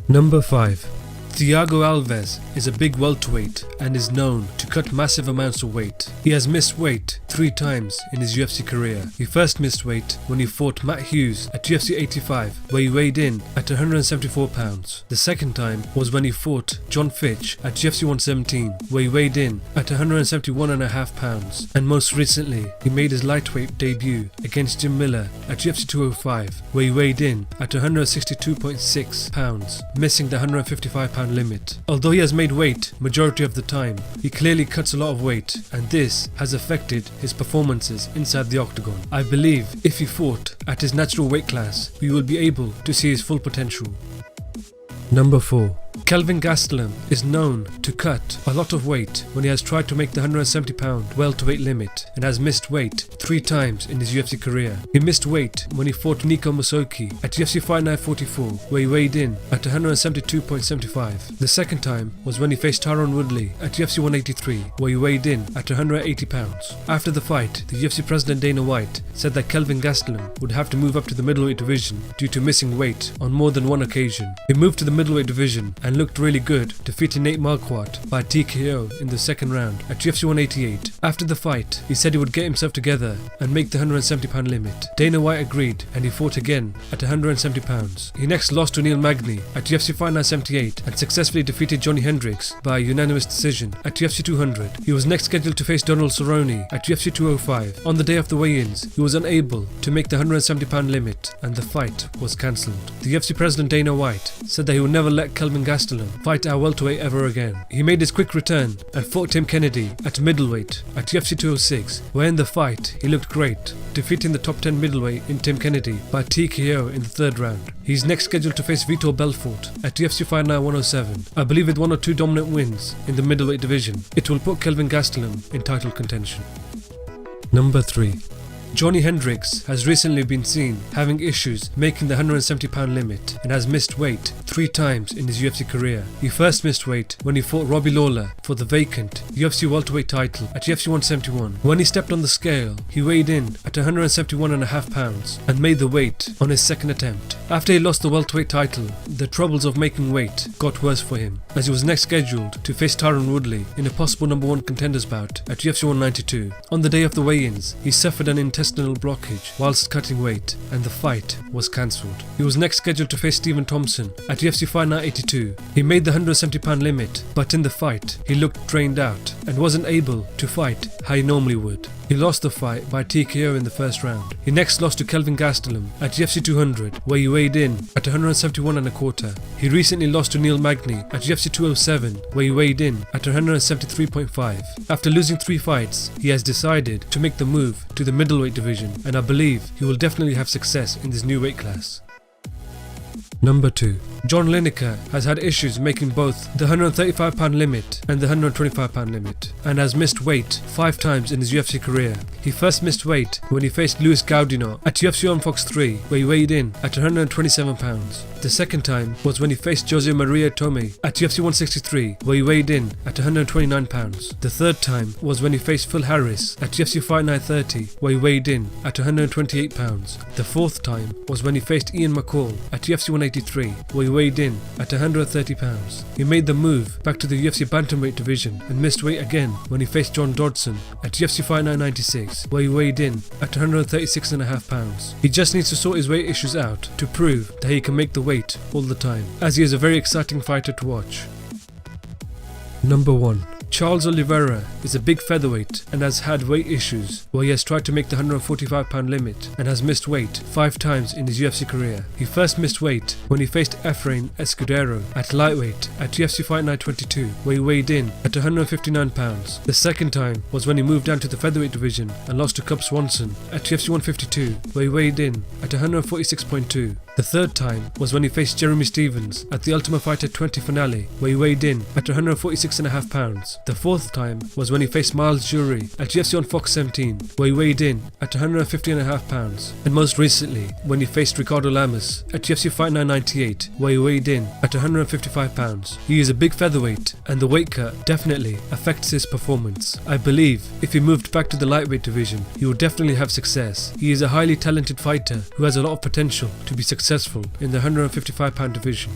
Number 5. Thiago Alves is a big welterweight and is known to cut massive amounts of weight. He has missed weight 3 times in his UFC career. He first missed weight when he fought Matt Hughes at UFC 85, where he weighed in at 174 pounds. The second time was when he fought John Fitch at UFC 117, where he weighed in at 171.5 pounds. And most recently, he made his lightweight debut against Jim Miller at UFC 205, where he weighed in at 162.6 pounds, missing the 155 pound limit. Although he has made weight majority of the time, he clearly cuts a lot of weight, and this has affected his performances inside the octagon. I believe if he fought at his natural weight class, we will be able to see his full potential. Number 4. Kelvin Gastelum is known to cut a lot of weight when he has tried to make the 170 pound welterweight limit and has missed weight 3 times in his UFC career. He missed weight when he fought Nico Musoki at UFC Fight Night 44, where he weighed in at 172.75. The second time was when he faced Tyron Woodley at UFC 183, where he weighed in at 180 pounds. After the fight, the UFC president Dana White said that Kelvin Gastelum would have to move up to the middleweight division due to missing weight on more than one occasion. He moved to the middleweight division and looked really good, defeating Nate Marquardt by TKO in the second round at UFC 188. After the fight, he said he would get himself together and make the 170 pound limit. Dana White agreed and he fought again at 170 pounds. He next lost to Neil Magny at UFC Fight Night 78 and successfully defeated Johnny Hendrix by unanimous decision at UFC 200. He was next scheduled to face Donald Cerrone at UFC 205. On the day of the weigh-ins, he was unable to make the 170 pound limit and the fight was cancelled. The UFC president Dana White said that he would never let Kelvin Gastelum fight at welterweight ever again. He made his quick return and fought Tim Kennedy at middleweight at UFC 206, where in the fight he looked great, defeating the top 10 middleweight in Tim Kennedy by TKO in the third round. He's next scheduled to face Vitor Belfort at UFC Fight Night 107. I believe with 1 or 2 dominant wins in the middleweight division, it will put Kelvin Gastelum in title contention. Number 3. Johnny Hendrix has recently been seen having issues making the 170 pound limit and has missed weight 3 times in his UFC career. He first missed weight when he fought Robbie Lawler for the vacant UFC welterweight title at UFC 171. When he stepped on the scale, he weighed in at 171.5 pounds and made the weight on his second attempt. After he lost the welterweight title, the troubles of making weight got worse for him, as he was next scheduled to face Tyron Woodley in a possible number 1 contenders bout at UFC 192. On the day of the weigh-ins, he suffered an intestinal blockage whilst cutting weight and the fight was cancelled. He was next scheduled to face Stephen Thompson at UFC Fight Night 82. He made the 170 pound limit, but in the fight he looked drained out and wasn't able to fight how he normally would. He lost the fight by TKO in the first round. He next lost to Kelvin Gastelum at UFC 200, where he weighed in at 171.25. He recently lost to Neil Magny at UFC 207, where he weighed in at 173.5. After losing 3 fights, he has decided to make the move to the middleweight division, and I believe he will definitely have success in this new weight class. Number 2. John Lineker has had issues making both the 135 pound limit and the 125 pound limit and has missed weight 5 times in his UFC career. He first missed weight when he faced Luis Gaudino at UFC on Fox 3, where he weighed in at 127 pounds. The second time was when he faced Jose Maria Tome at UFC 163, where he weighed in at 129 pounds. The third time was when he faced Phil Harris at UFC Fight Night 30, where he weighed in at 128 pounds. The fourth time was when he faced Ian McCall at UFC 183, where he weighed in at 130 pounds. He made the move back to the UFC bantamweight division and missed weight again when he faced John Dodson at UFC Fight Night 96, where he weighed in at 136.5 pounds. He just needs to sort his weight issues out to prove that he can make the weight all the time, as he is a very exciting fighter to watch. Number 1. Charles Oliveira is a big featherweight and has had weight issues, where he has tried to make the 145 pound limit and has missed weight 5 times in his UFC career. He first missed weight when he faced Efrain Escudero at lightweight at UFC Fight Night 22, where he weighed in at 159 pounds. The second time was when he moved down to the featherweight division and lost to Cub Swanson at UFC 152, where he weighed in at 146.2. The third time was when he faced Jeremy Stevens at the Ultimate Fighter 20 finale, where he weighed in at 146.5 pounds. The fourth time was when he faced Miles Jury at UFC on Fox 17, where he weighed in at 150.5 pounds. And most recently, when he faced Ricardo Lamas at UFC Fight Night 98, where he weighed in at 155 pounds. He is a big featherweight, and the weight cut definitely affects his performance. I believe if he moved back to the lightweight division, he will definitely have success. He is a highly talented fighter who has a lot of potential to be successful in the 155 pound division.